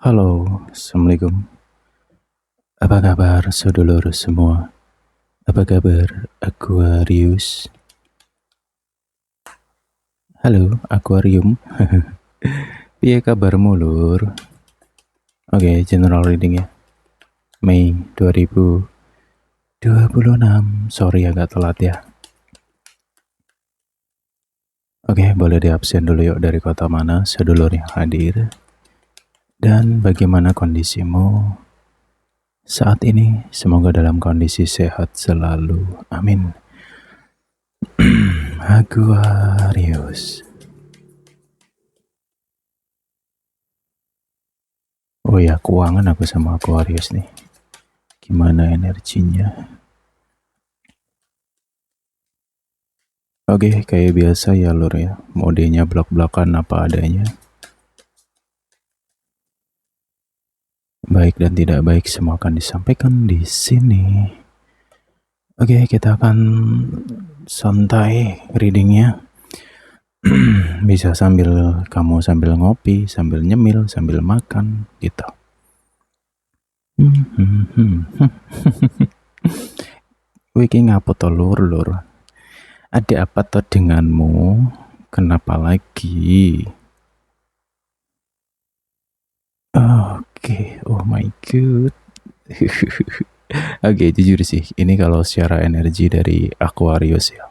Halo, Assalamualaikum. Apa kabar sedulur semua? Apa kabar Aquarius? Halo, Aquarium. Iya kabarmu lur? Oke, general reading ya. Mei 2026. Sorry agak telat ya. Oke, boleh di absen dulu yuk dari kota mana sedulur yang hadir. Dan bagaimana kondisimu saat ini? Semoga dalam kondisi sehat selalu. Amin. Aquarius. Oh ya, keuangan aku sama Aquarius nih. Gimana energinya? Oke, kayak biasa ya lur ya. Modenya blok-blokan apa adanya. Baik dan tidak baik semua akan disampaikan di sini. Oke, kita akan santai readingnya. Bisa kamu sambil ngopi, sambil nyemil, sambil makan gitu. Wiki ngapa to lur? Ada apa toh denganmu? Kenapa lagi? Oke, oh my god. Oke, jujur sih, ini kalau secara energi dari Aquarius ya.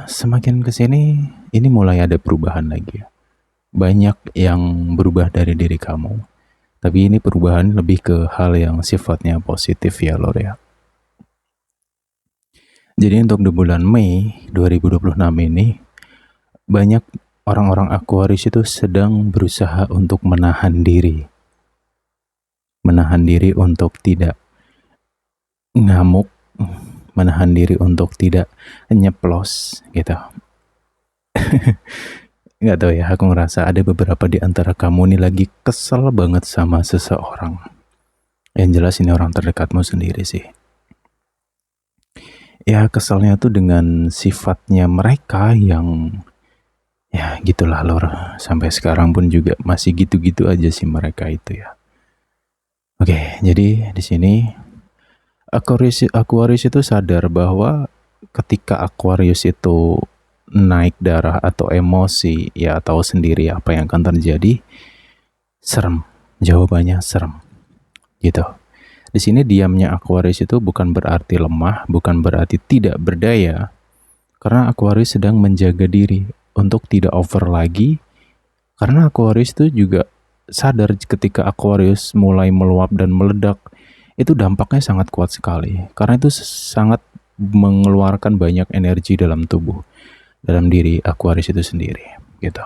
Semakin kesini, ini mulai ada perubahan lagi ya. Banyak yang berubah dari diri kamu. Tapi ini perubahan lebih ke hal yang sifatnya positif ya lor ya. Jadi untuk di bulan Mei 2026 ini, banyak orang-orang Aquarius itu sedang berusaha untuk menahan diri. Menahan diri untuk tidak ngamuk, menahan diri untuk tidak nyeplos gitu. Nggak tahu ya, aku ngerasa ada beberapa di antara kamu nih lagi kesel banget sama seseorang. Yang jelas ini orang terdekatmu sendiri sih. Ya keselnya tuh dengan sifatnya mereka yang ya gitulah lor. Sampai sekarang pun juga masih gitu-gitu aja sih mereka itu ya. Oke, jadi di sini Aquarius itu sadar bahwa ketika Aquarius itu naik darah atau emosi, ya tahu sendiri apa yang akan terjadi. Serem, jawabannya serem gitu. Di sini diamnya Aquarius itu bukan berarti lemah, bukan berarti tidak berdaya, karena Aquarius sedang menjaga diri untuk tidak over lagi. Karena Aquarius itu juga sadar ketika Aquarius mulai meluap dan meledak, itu dampaknya sangat kuat sekali. Karena itu sangat mengeluarkan banyak energi dalam tubuh, dalam diri Aquarius itu sendiri gitu.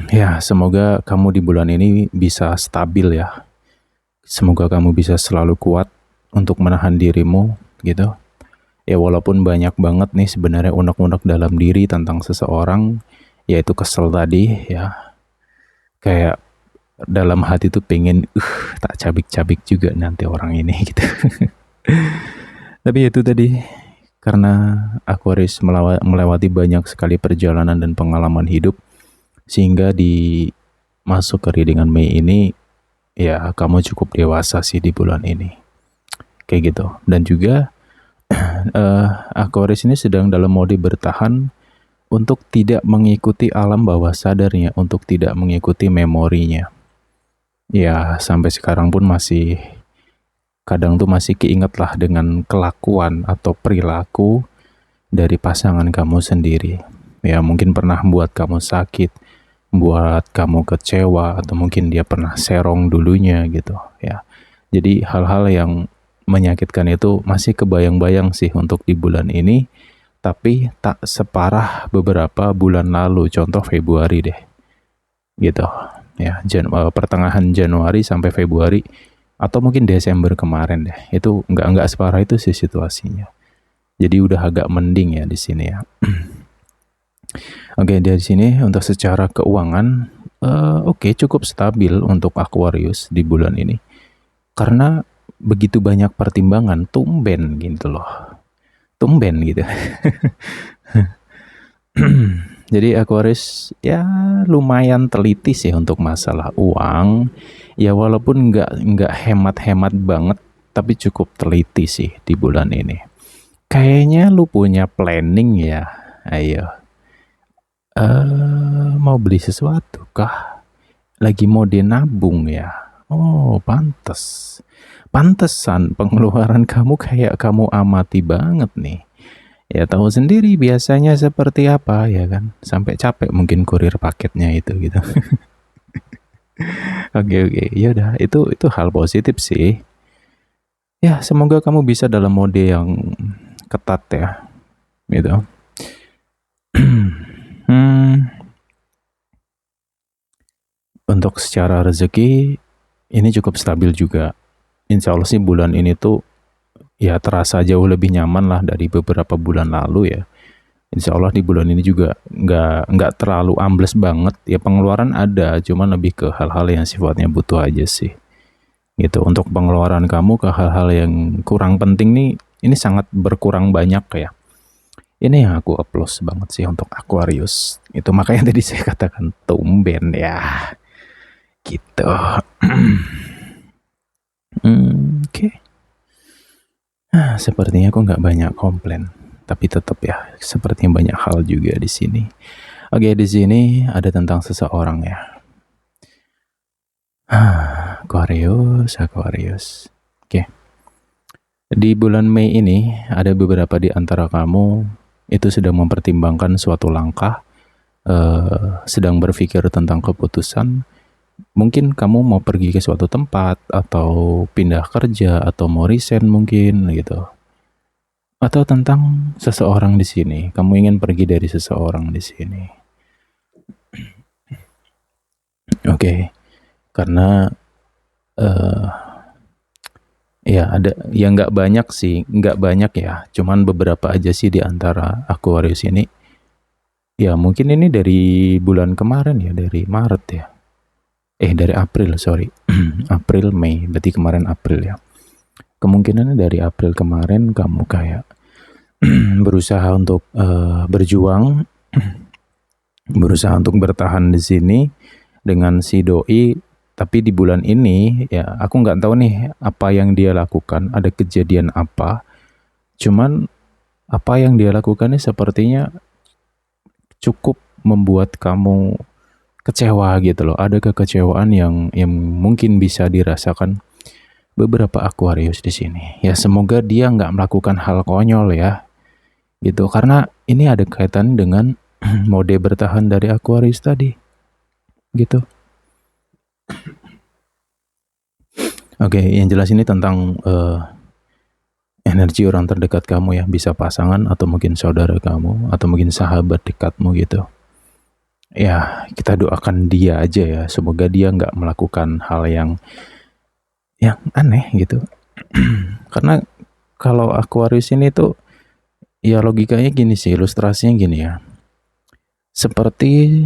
Ya, semoga kamu di bulan ini bisa stabil ya. Semoga kamu bisa selalu kuat untuk menahan dirimu gitu. Ya walaupun banyak banget nih sebenarnya unek-unek dalam diri tentang seseorang, yaitu kesel tadi ya. Kayak dalam hati tuh pengen tak cabik-cabik juga nanti orang ini gitu. Tapi itu tadi, karena Aquarius melewati banyak sekali perjalanan dan pengalaman hidup, sehingga di masuk ke readingan Mei ini ya kamu cukup dewasa sih di bulan ini kayak gitu. Dan juga Aquarius ini sedang dalam mode bertahan untuk tidak mengikuti alam bawah sadarnya, untuk tidak mengikuti memorinya. Ya sampai sekarang pun masih kadang tuh masih keinget lah dengan kelakuan atau perilaku dari pasangan kamu sendiri. Ya mungkin pernah buat kamu sakit, buat kamu kecewa, atau mungkin dia pernah serong dulunya gitu ya. Jadi hal-hal yang menyakitkan itu masih kebayang-bayang sih untuk di bulan ini, tapi tak separah beberapa bulan lalu, contoh Februari deh gitu ya. Pertengahan Januari sampai Februari atau mungkin Desember kemarin deh, itu nggak separah itu sih situasinya. Jadi udah agak mending ya di sini ya. Oke, dari sini untuk secara keuangan, oke, cukup stabil untuk Aquarius di bulan ini. Karena begitu banyak pertimbangan, tumben gitu loh. Tumben gitu. Jadi Aquarius ya lumayan teliti sih untuk masalah uang. Ya walaupun nggak hemat-hemat banget, tapi cukup teliti sih di bulan ini. Kayaknya lu punya planning ya. Ayo, mau beli sesuatu kah? Lagi mode nabung ya? Oh, pantes. Pantesan pengeluaran kamu kayak kamu amati banget nih. Ya tahu sendiri biasanya seperti apa ya kan. Sampai capek mungkin kurir paketnya itu gitu. Oke oke, ya udah itu hal positif sih. Ya semoga kamu bisa dalam mode yang ketat ya, gitu. Untuk secara rezeki ini cukup stabil juga. Insya Allah sih bulan ini tuh ya terasa jauh lebih nyaman lah dari beberapa bulan lalu ya. Insya Allah di bulan ini juga nggak terlalu ambles banget. Ya pengeluaran ada, cuman lebih ke hal-hal yang sifatnya butuh aja sih. Gitu. Untuk pengeluaran kamu ke hal-hal yang kurang penting nih, ini sangat berkurang banyak ya. Ini yang aku applause banget sih untuk Aquarius. Itu makanya tadi saya katakan tumben ya. Gitu. Oke. Sepertinya aku nggak banyak komplain. Tapi tetap ya, sepertinya banyak hal juga di sini. Oke, di sini ada tentang seseorang ya. Aquarius. Oke. Di bulan Mei ini ada beberapa di antara kamu itu sedang mempertimbangkan suatu langkah, sedang berpikir tentang keputusan. Mungkin kamu mau pergi ke suatu tempat atau pindah kerja atau mau resign mungkin gitu. Atau tentang seseorang di sini, kamu ingin pergi dari seseorang di sini. Oke. Karena ya ada yang nggak banyak sih, nggak banyak ya, cuman beberapa aja sih di antara Aquarius ini. Ya mungkin ini dari bulan kemarin ya, dari Maret ya. Dari April, sorry. April, Mei, berarti kemarin April ya. Kemungkinannya dari April kemarin kamu kayak berusaha untuk berjuang, berusaha untuk bertahan di sini dengan si doi. Tapi di bulan ini ya aku nggak tahu nih apa yang dia lakukan, ada kejadian apa. Cuman apa yang dia lakukan ini sepertinya cukup membuat kamu kecewa gitu loh. Ada kekecewaan yang mungkin bisa dirasakan beberapa Aquarius di sini. Ya semoga dia nggak melakukan hal konyol ya, gitu. Karena ini ada kaitan dengan mode bertahan dari Aquarius tadi, gitu. Oke, yang jelas ini tentang energi orang terdekat kamu ya, bisa pasangan atau mungkin saudara kamu atau mungkin sahabat dekatmu gitu. Ya, kita doakan dia aja ya, semoga dia nggak melakukan hal yang aneh gitu. Karena kalau Aquarius ini tuh ya logikanya gini sih, ilustrasinya gini ya. Seperti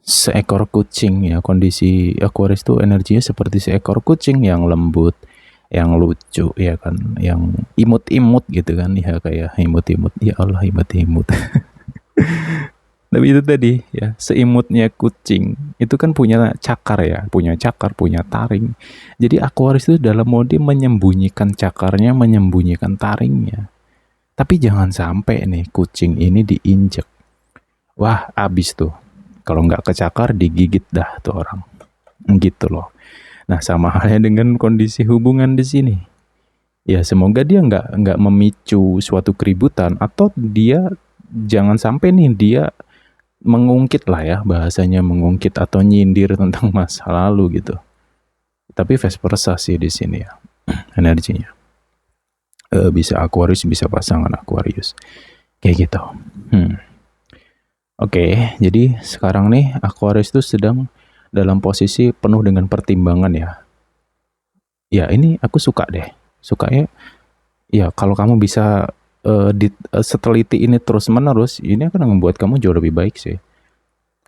seekor kucing ya, kondisi Aquarius tuh energinya seperti seekor kucing yang lembut, yang lucu ya kan, yang imut-imut gitu kan ya, kayak imut-imut, ya Allah imut-imut. Tapi itu tadi ya, seimutnya kucing itu kan punya cakar ya, punya taring. Jadi Aquarius itu dalam mode menyembunyikan cakarnya, menyembunyikan taringnya. Tapi jangan sampai nih kucing ini diinjek. Wah, abis tuh. Kalau nggak kecakar, digigit dah tuh orang. Gitu loh. Nah, sama halnya dengan kondisi hubungan di sini. Ya, semoga dia nggak memicu suatu keributan, atau dia jangan sampai nih dia mengungkit lah ya, bahasanya mengungkit atau nyindir tentang masa lalu gitu. Tapi vice versa sih di sini ya, energinya. Bisa Aquarius, bisa pasangan Aquarius. Kayak gitu. Oke, jadi sekarang nih Aquarius itu sedang dalam posisi penuh dengan pertimbangan ya. Ya ini aku suka deh. Sukanya ya kalau kamu bisa seteliti ini terus menerus, ini akan membuat kamu jauh lebih baik sih.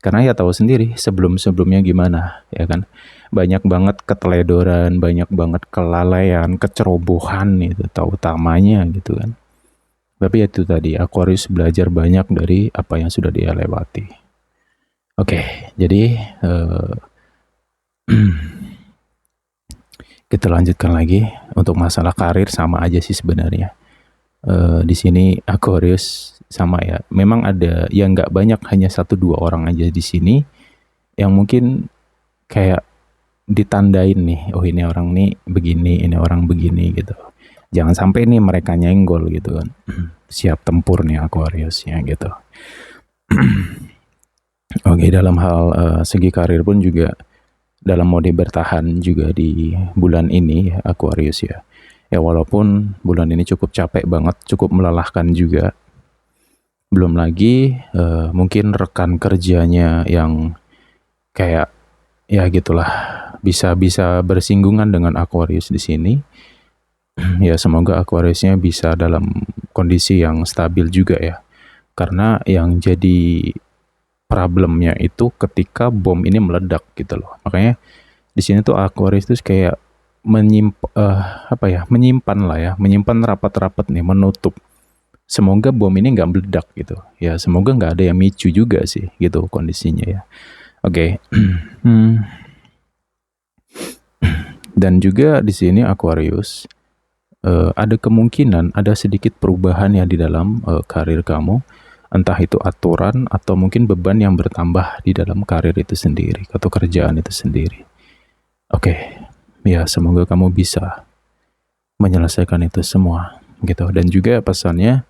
Karena ya tahu sendiri sebelum-sebelumnya gimana ya kan. Banyak banget keteledoran, banyak banget kelalaian, kecerobohan itu tahu utamanya gitu kan. Tapi itu tadi, Aquarius belajar banyak dari apa yang sudah dia lewati. Oke, jadi kita lanjutkan lagi. Untuk masalah karir sama aja sih sebenarnya. Di sini Aquarius sama ya. Memang ada yang nggak banyak, hanya 1-2 orang aja di sini yang mungkin kayak ditandain nih, oh ini orang nih begini, ini orang begini gitu. Jangan sampai nih mereka nyenggol gitu kan. Siap tempur nih Aquariusnya gitu. Oke, dalam hal segi karir pun juga dalam mode bertahan juga di bulan ini Aquarius ya. Ya walaupun bulan ini cukup capek banget, cukup melelahkan juga. Belum lagi mungkin rekan kerjanya yang kayak ya gitulah, bisa bersinggungan dengan Aquarius di sini. Ya semoga Aquariusnya bisa dalam kondisi yang stabil juga ya. Karena yang jadi problemnya itu ketika bom ini meledak gitu loh. Makanya di sini tuh Aquarius tuh kayak menyimpan lah ya, menyimpan rapat-rapat nih, menutup. Semoga bom ini nggak meledak gitu. Ya semoga nggak ada yang micu juga sih gitu kondisinya ya. Oke. Dan juga di sini Aquarius ada kemungkinan ada sedikit perubahan ya di dalam karir kamu. Entah itu aturan atau mungkin beban yang bertambah di dalam karir itu sendiri atau kerjaan itu sendiri. Oke, ya semoga kamu bisa menyelesaikan itu semua gitu. Dan juga pesannya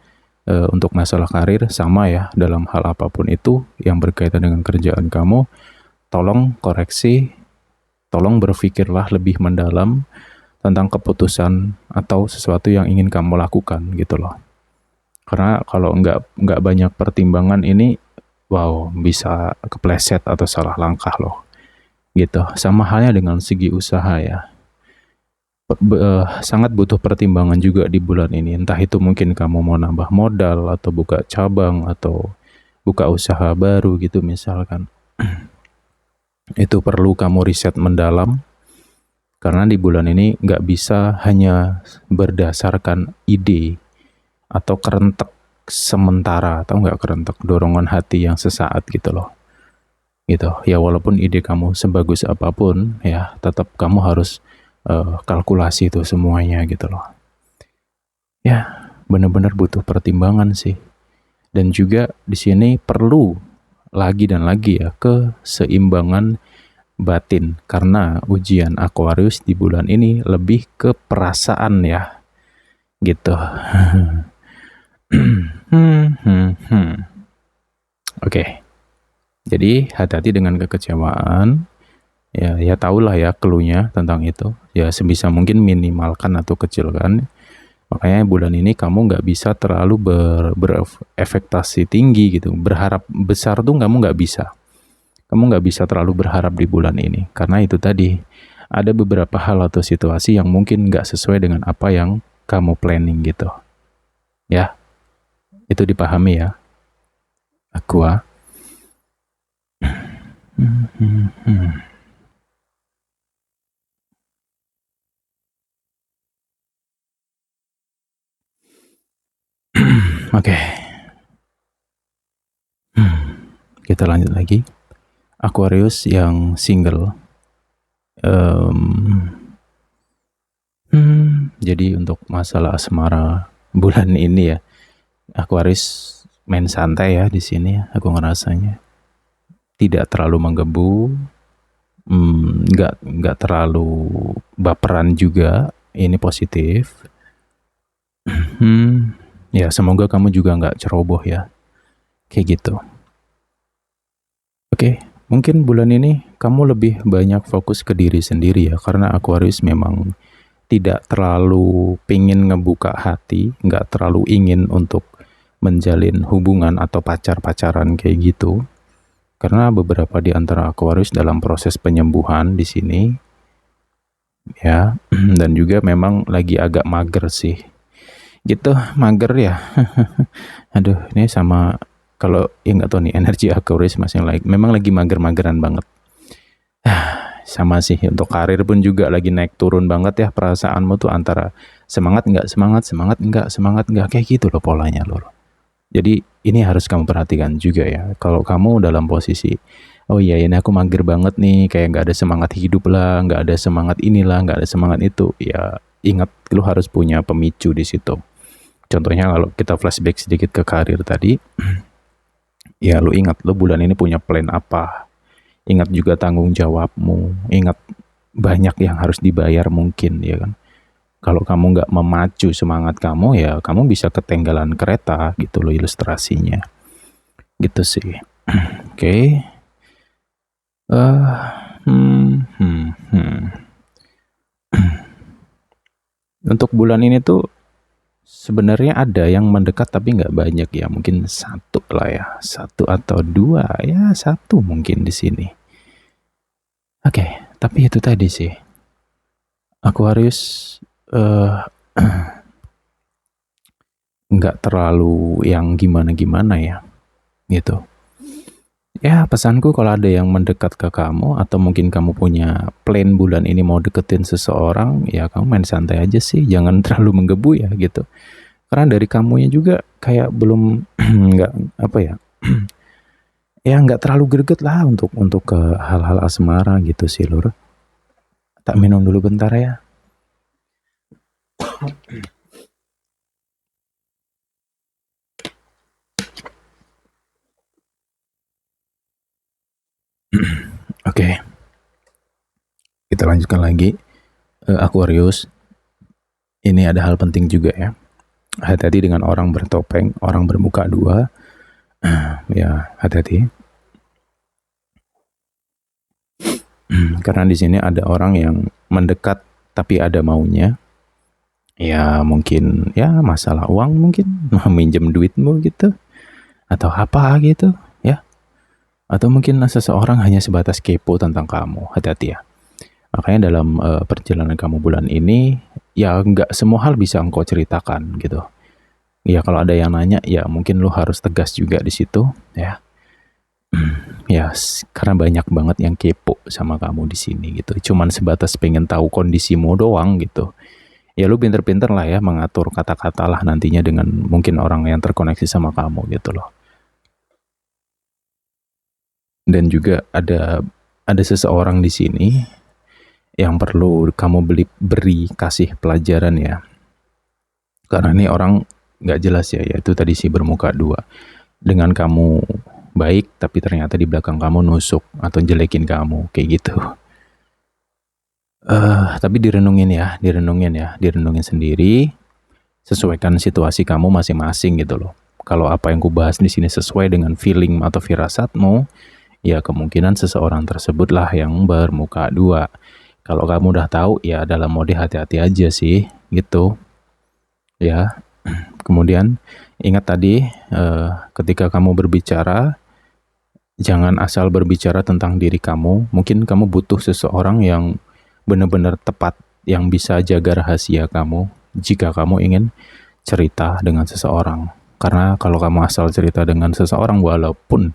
untuk masalah karir sama ya, dalam hal apapun itu yang berkaitan dengan kerjaan kamu, tolong koreksi, tolong berpikirlah lebih mendalam tentang keputusan atau sesuatu yang ingin kamu lakukan gitu loh. Karena kalau nggak banyak pertimbangan ini, wow, bisa kepleset atau salah langkah loh. Gitu. Sama halnya dengan segi usaha ya. Sangat butuh pertimbangan juga di bulan ini. Entah itu mungkin kamu mau nambah modal atau buka cabang atau buka usaha baru gitu misalkan. Itu perlu kamu riset mendalam. Karena di bulan ini nggak bisa hanya berdasarkan ide atau kerentek sementara, atau nggak kerentek dorongan hati yang sesaat gitu loh. Gitu. Ya walaupun ide kamu sebagus apapun ya, tetap kamu harus kalkulasi itu semuanya gitu loh. Ya, benar-benar butuh pertimbangan sih. Dan juga di sini perlu lagi dan lagi ya keseimbangan batin, karena ujian Aquarius di bulan ini lebih ke perasaan ya. Gitu. Oke. Jadi hati-hati dengan kekecewaan. Ya tahulah ya clue-nya tentang itu. Ya sebisa mungkin minimalkan atau kecilkan. Makanya bulan ini kamu nggak bisa terlalu berekspektasi tinggi gitu. Berharap besar tuh kamu nggak bisa. Kamu nggak bisa terlalu berharap di bulan ini. Karena itu tadi, ada beberapa hal atau situasi yang mungkin nggak sesuai dengan apa yang kamu planning gitu. Ya, itu dipahami ya. Aqua. Oke. Kita lanjut lagi. Aquarius yang single. Jadi untuk masalah asmara bulan ini ya, Aquarius main santai ya di sini. Aku ngerasanya tidak terlalu menggebu, nggak terlalu baperan juga. Ini positif. Ya semoga kamu juga nggak ceroboh ya, kayak gitu. Oke, mungkin bulan ini kamu lebih banyak fokus ke diri sendiri ya, karena Aquarius memang tidak terlalu pingin ngebuka hati, nggak terlalu ingin untuk menjalin hubungan atau pacaran kayak gitu. Karena beberapa di antara Aquarius dalam proses penyembuhan di sini, ya, dan juga memang lagi agak mager sih. Gitu, mager ya. Aduh, ini sama kalau ya nggak tahu nih, energi Aquarius masih memang lagi mager-mageran banget. sama sih, untuk karir pun juga lagi naik turun banget ya perasaanmu tuh, antara semangat nggak semangat, semangat nggak, kayak gitu loh polanya loh. Jadi ini harus kamu perhatikan juga ya. Kalau kamu dalam posisi, oh iya ini aku mager banget nih, kayak nggak ada semangat hidup lah, nggak ada semangat inilah, nggak ada semangat itu. Ya ingat, lu harus punya pemicu di situ. Contohnya kalau kita flashback sedikit ke karir tadi, ya lu ingat lu bulan ini punya plan apa. Ingat juga tanggung jawabmu. Ingat banyak yang harus dibayar mungkin, ya kan. Kalau kamu nggak memacu semangat kamu, ya kamu bisa ketinggalan kereta gitu loh ilustrasinya. Gitu sih. Oke. Untuk bulan ini tuh sebenarnya ada yang mendekat tapi nggak banyak ya. Mungkin satu lah ya. Satu atau dua. Ya satu mungkin di sini. Oke. Tapi itu tadi sih. Aquarius nggak terlalu yang gimana-gimana ya. Gitu. Ya pesanku, kalau ada yang mendekat ke kamu atau mungkin kamu punya plan bulan ini mau deketin seseorang, ya kamu main santai aja sih, jangan terlalu menggebu ya gitu. Karena dari kamunya juga kayak belum nggak apa ya, ya nggak terlalu greget lah untuk ke hal-hal asmara gitu sih lur. Tak minum dulu bentar ya. Oke. Kita lanjutkan lagi. Aquarius, ini ada hal penting juga ya. Hati-hati dengan orang bertopeng, orang bermuka dua. Ya, hati-hati. Karena di sini ada orang yang mendekat tapi ada maunya. Ya mungkin ya masalah uang, mungkin minjem duitmu gitu, atau apa gitu ya. Atau mungkin seseorang hanya sebatas kepo tentang kamu. Hati-hati ya. Makanya dalam perjalanan kamu bulan ini, ya nggak semua hal bisa engkau ceritakan gitu. Ya kalau ada yang nanya, ya mungkin lu harus tegas juga di situ ya. Ya, karena banyak banget yang kepo sama kamu di sini gitu. Cuman sebatas pengen tahu kondisimu doang gitu. Ya lu pinter-pinter lah ya mengatur kata-kata lah nantinya dengan mungkin orang yang terkoneksi sama kamu gitu loh. Dan juga ada seseorang di sini yang perlu kamu beri kasih pelajaran ya. Karena ini orang nggak jelas ya, yaitu tadi si bermuka dua. Dengan kamu baik, tapi ternyata di belakang kamu nusuk atau jelekin kamu, kayak gitu. Tapi direnungin sendiri, sesuaikan situasi kamu masing-masing gitu loh. Kalau apa yang kubahas di sini sesuai dengan feeling atau firasatmu, ya kemungkinan seseorang tersebutlah yang bermuka dua. Kalau kamu udah tahu, ya dalam mode hati-hati aja sih, gitu. Ya, kemudian ingat tadi, ketika kamu berbicara, jangan asal berbicara tentang diri kamu. Mungkin kamu butuh seseorang yang benar-benar tepat, yang bisa jaga rahasia kamu jika kamu ingin cerita dengan seseorang. Karena kalau kamu asal cerita dengan seseorang, walaupun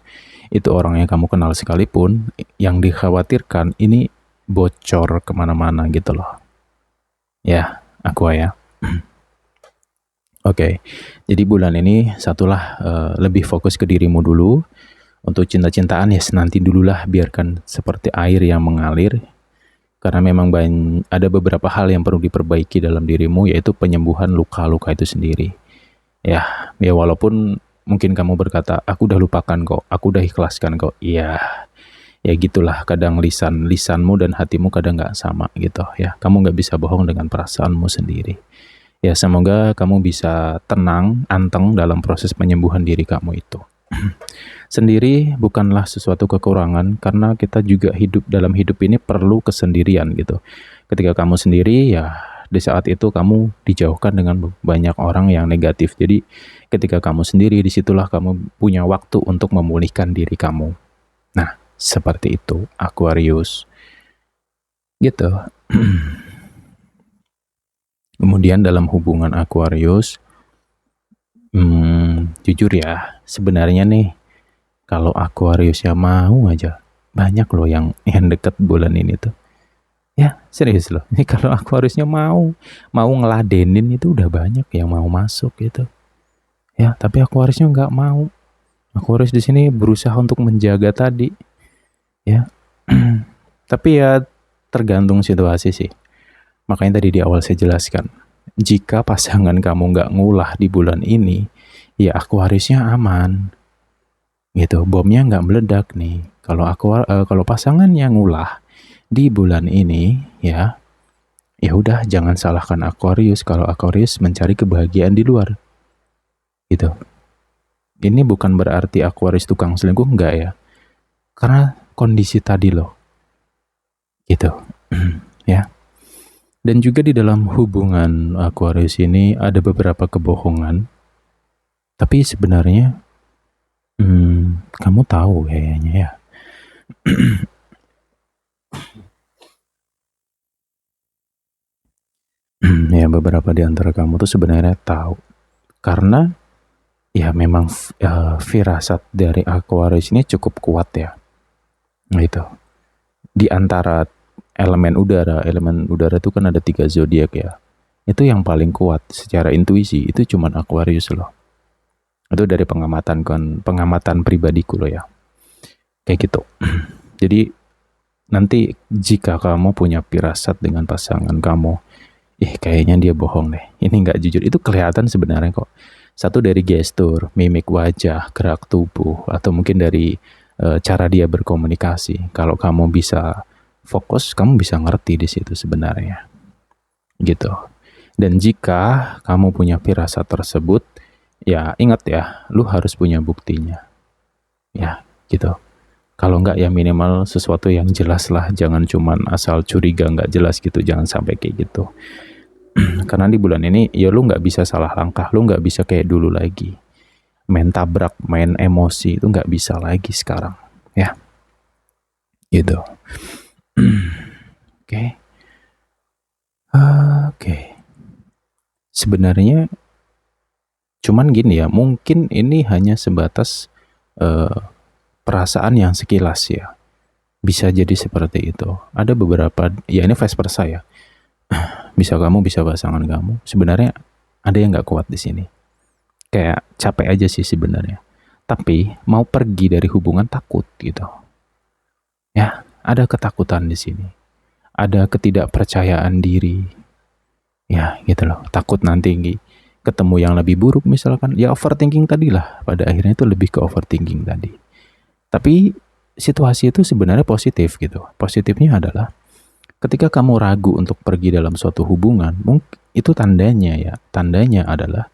itu orang yang kamu kenal sekalipun, yang dikhawatirkan ini bocor kemana-mana gitu loh. Ya, aku ya. Oke, jadi bulan ini satulah lebih fokus ke dirimu dulu. Untuk cinta-cintaan ya senanti dululah, biarkan seperti air yang mengalir. Karena memang ada beberapa hal yang perlu diperbaiki dalam dirimu, yaitu penyembuhan luka-luka itu sendiri. Ya walaupun mungkin kamu berkata, aku udah lupakan kok, aku udah ikhlaskan kok. Ya gitulah, kadang lisanmu dan hatimu kadang nggak sama gitu ya. Kamu nggak bisa bohong dengan perasaanmu sendiri. Ya semoga kamu bisa tenang, anteng dalam proses penyembuhan diri kamu itu. Sendiri bukanlah sesuatu kekurangan, karena kita juga dalam hidup ini perlu kesendirian gitu. Ketika kamu sendiri, ya di saat itu kamu dijauhkan dengan banyak orang yang negatif. Jadi ketika kamu sendiri, disitulah kamu punya waktu untuk memulihkan diri kamu. Nah, seperti itu Aquarius gitu. Kemudian dalam hubungan Aquarius, jujur ya, sebenarnya nih kalau Aquarius ya mau aja, banyak loh yang deket bulan ini tuh. Ya, serius loh. Ini kalau Aquariusnya mau ngeladenin itu udah banyak yang mau masuk gitu. Ya, tapi Aquariusnya nggak mau. Aquarius di sini berusaha untuk menjaga tadi, ya. Tapi ya tergantung situasi sih. Makanya tadi di awal saya jelaskan, jika pasangan kamu nggak ngulah di bulan ini, ya Aquariusnya aman, gitu. Bomnya nggak meledak nih. Kalau pasangannya ngulah di bulan ini, ya udah jangan salahkan Aquarius kalau Aquarius mencari kebahagiaan di luar, gitu. Ini bukan berarti Aquarius tukang selingkuh, enggak ya. Karena kondisi tadi loh, gitu. Ya. Dan juga di dalam hubungan Aquarius ini ada beberapa kebohongan. Tapi sebenarnya kamu tahu kayaknya ya. Ya beberapa di antara kamu tuh sebenarnya tahu. Karena ya memang firasat dari Aquarius ini cukup kuat ya. Gitu. Di antara elemen udara itu kan ada 3 zodiak ya. Itu yang paling kuat secara intuisi itu cuman Aquarius loh. Itu dari pengamatan pribadiku loh ya. Kayak gitu. Jadi nanti jika kamu punya firasat dengan pasangan kamu, kayaknya dia bohong deh, ini nggak jujur, itu kelihatan sebenarnya kok. Satu dari gestur, mimik wajah, gerak tubuh, atau mungkin dari cara dia berkomunikasi. Kalau kamu bisa fokus, kamu bisa ngerti di situ sebenarnya, gitu. Dan jika kamu punya firasat tersebut, ya ingat ya, lu harus punya buktinya, ya gitu. Kalau nggak ya minimal sesuatu yang jelas lah, jangan cuman asal curiga nggak jelas gitu, jangan sampai kayak gitu. Karena di bulan ini ya lu nggak bisa salah langkah, lu nggak bisa kayak dulu lagi main tabrak, main emosi, itu nggak bisa lagi sekarang, ya gitu. Oke. Oke. Sebenarnya cuman gini ya, mungkin ini hanya sebatas perasaan yang sekilas ya, bisa jadi seperti itu. Ada beberapa, ya ini vice versa ya, bisa kamu, bisa pasangan kamu sebenarnya ada yang nggak kuat di sini, kayak capek aja sih sebenarnya, tapi mau pergi dari hubungan takut gitu ya. Ada ketakutan di sini, ada ketidakpercayaan diri ya, gitu loh. Takut nanti ketemu yang lebih buruk misalkan, ya overthinking tadi lah, pada akhirnya itu lebih ke overthinking tadi. Tapi situasi itu sebenarnya positif gitu. Positifnya adalah ketika kamu ragu untuk pergi dalam suatu hubungan, itu tandanya adalah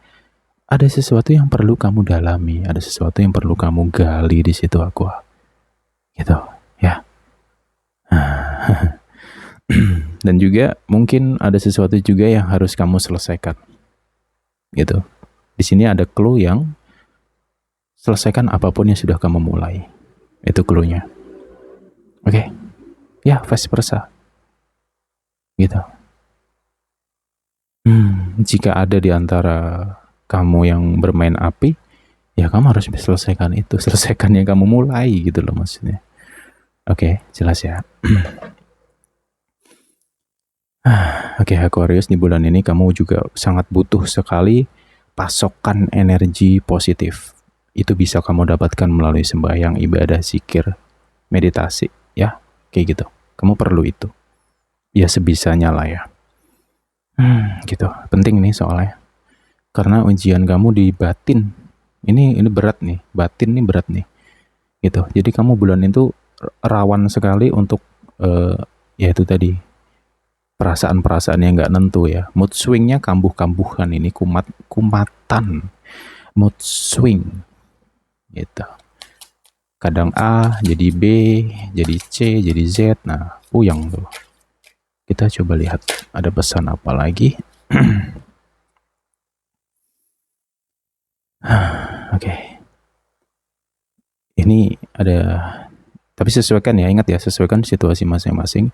ada sesuatu yang perlu kamu dalami, ada sesuatu yang perlu kamu gali di situ, aku gitu ya. Dan juga mungkin ada sesuatu juga yang harus kamu selesaikan gitu. Di sini ada clue yang selesaikan apapun yang sudah kamu mulai, itu clue-nya. Oke. Ya vice versa gitu. Jika ada di antara kamu yang bermain api, ya kamu harus selesaikan itu, selesaikan yang kamu mulai gitu loh maksudnya. Oke, jelas ya. Oke, Aquarius, di bulan ini kamu juga sangat butuh sekali pasokan energi positif. Itu bisa kamu dapatkan melalui sembahyang, ibadah, zikir, meditasi, ya, kayak gitu. Kamu perlu itu. Ya sebisanya lah ya. Gitu. Penting nih soalnya. Karena ujian kamu di batin. Ini berat nih. Batin nih berat nih. Gitu. Jadi kamu bulan itu rawan sekali untuk ya itu tadi, perasaan-perasaan yang nggak nentu ya. Mood swingnya kambuh-kambuhan ini, kumatan. Mood swing. Gitu. Kadang A, jadi B, jadi C, jadi Z. Nah, puyeng tuh. Kita coba lihat ada pesan apa lagi. Oke. Ini ada, tapi sesuaikan ya, ingat ya, sesuaikan situasi masing-masing.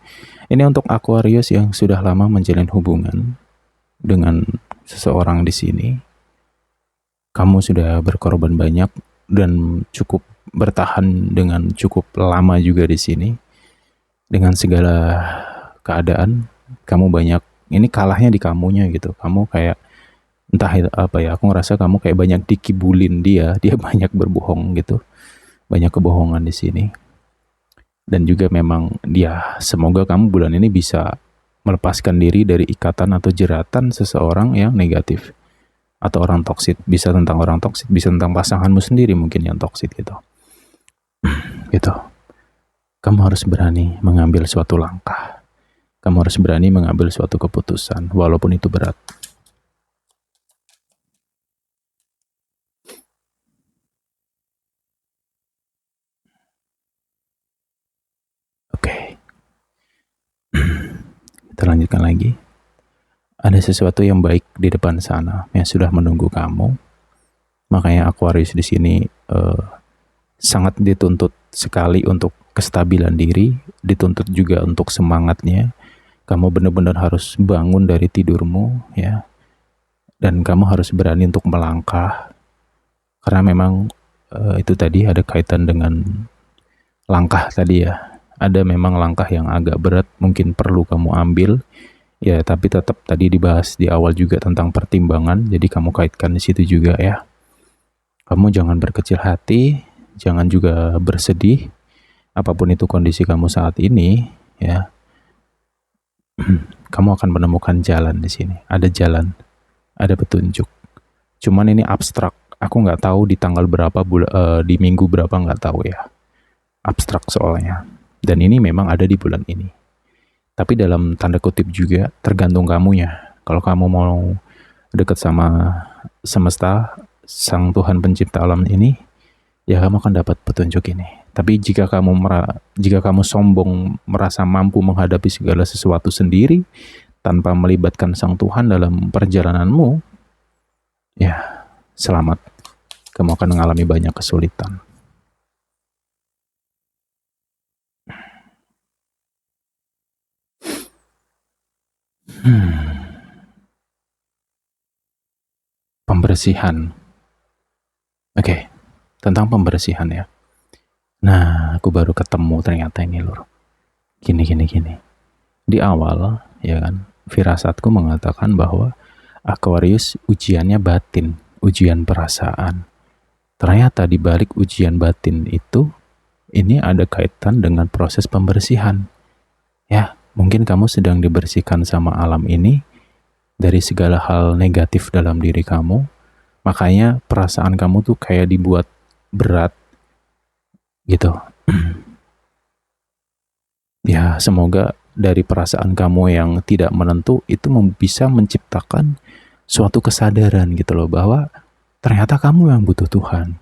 Ini untuk Aquarius yang sudah lama menjalin hubungan dengan seseorang di sini. Kamu sudah berkorban banyak dan cukup bertahan dengan cukup lama juga di sini, dengan segala keadaan kamu banyak, ini kalahnya di kamunya gitu. Kamu kayak entah itu apa ya, aku ngerasa kamu kayak banyak dikibulin dia banyak berbohong gitu, banyak kebohongan di sini. Dan juga memang dia, semoga kamu bulan ini bisa melepaskan diri dari ikatan atau jeratan seseorang yang negatif atau orang toksik. Bisa tentang orang toksik, bisa tentang pasanganmu sendiri mungkin yang toksik gitu. Gitu. Kamu harus berani mengambil suatu langkah. Kamu harus berani mengambil suatu keputusan walaupun itu berat. Oke. Kita lanjutkan lagi. Ada sesuatu yang baik di depan sana yang sudah menunggu kamu. Makanya Aquarius di sini sangat dituntut sekali untuk kestabilan diri, dituntut juga untuk semangatnya. Kamu benar-benar harus bangun dari tidurmu ya. Dan kamu harus berani untuk melangkah. Karena memang itu tadi ada kaitan dengan langkah tadi ya. Ada memang langkah yang agak berat mungkin perlu kamu ambil. Ya, tapi tetap tadi dibahas di awal juga tentang pertimbangan, jadi kamu kaitkan di situ juga ya. Kamu jangan berkecil hati, jangan juga bersedih, apapun itu kondisi kamu saat ini, ya. Kamu akan menemukan jalan di sini. Ada jalan, ada petunjuk. Cuman ini abstrak. Aku nggak tahu di tanggal berapa, di minggu berapa nggak tahu ya. Abstrak soalnya. Dan ini memang ada di bulan ini. Tapi dalam tanda kutip juga tergantung kamunya. Kalau kamu mau dekat sama semesta, sang Tuhan pencipta alam ini, ya kamu akan dapat petunjuk ini. Tapi jika kamu sombong, merasa mampu menghadapi segala sesuatu sendiri tanpa melibatkan sang Tuhan dalam perjalananmu, ya selamat. Kamu akan mengalami banyak kesulitan. Pembersihan. Oke, tentang pembersihan ya. Nah, aku baru ketemu ternyata ini lur. Gini. Di awal, ya kan, firasatku mengatakan bahwa Aquarius ujiannya batin, ujian perasaan. Ternyata di balik ujian batin itu, ini ada kaitan dengan proses pembersihan. Ya, mungkin kamu sedang dibersihkan sama alam ini, dari segala hal negatif dalam diri kamu, makanya perasaan kamu tuh kayak dibuat berat gitu. Ya, semoga dari perasaan kamu yang tidak menentu itu bisa menciptakan suatu kesadaran gitu loh, bahwa ternyata kamu yang butuh Tuhan.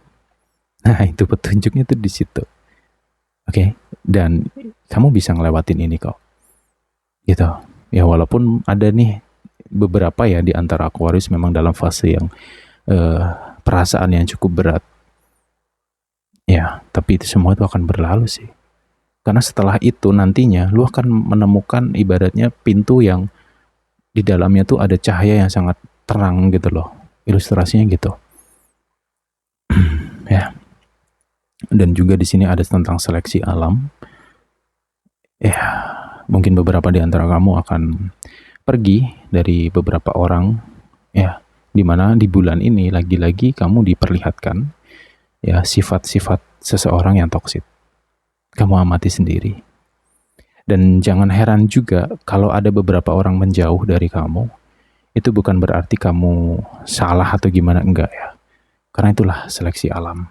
Nah, itu petunjuknya tuh di situ. Oke, dan kamu bisa ngelewatin ini kok. Gitu. Ya, walaupun ada nih beberapa ya di antara Aquarius memang dalam fase yang perasaan yang cukup berat. Ya, tapi itu semua itu akan berlalu sih. Karena setelah itu nantinya lu akan menemukan ibaratnya pintu yang di dalamnya tuh ada cahaya yang sangat terang gitu loh. Ilustrasinya gitu. Ya. Dan juga di sini ada tentang seleksi alam. Ya, mungkin beberapa di antara kamu akan pergi dari beberapa orang ya, dimana di bulan ini lagi-lagi kamu diperlihatkan ya sifat-sifat seseorang yang toksik. Kamu amati sendiri. Dan jangan heran juga kalau ada beberapa orang menjauh dari kamu, itu bukan berarti kamu salah atau gimana, enggak ya. Karena itulah seleksi alam.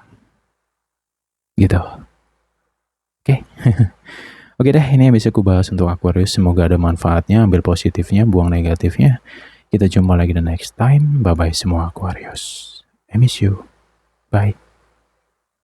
Gitu. Oke. Oke deh, ini yang bisa aku bahas untuk Aquarius. Semoga ada manfaatnya, ambil positifnya, buang negatifnya. Kita jumpa lagi the next time. Bye-bye semua Aquarius. I miss you. Bye.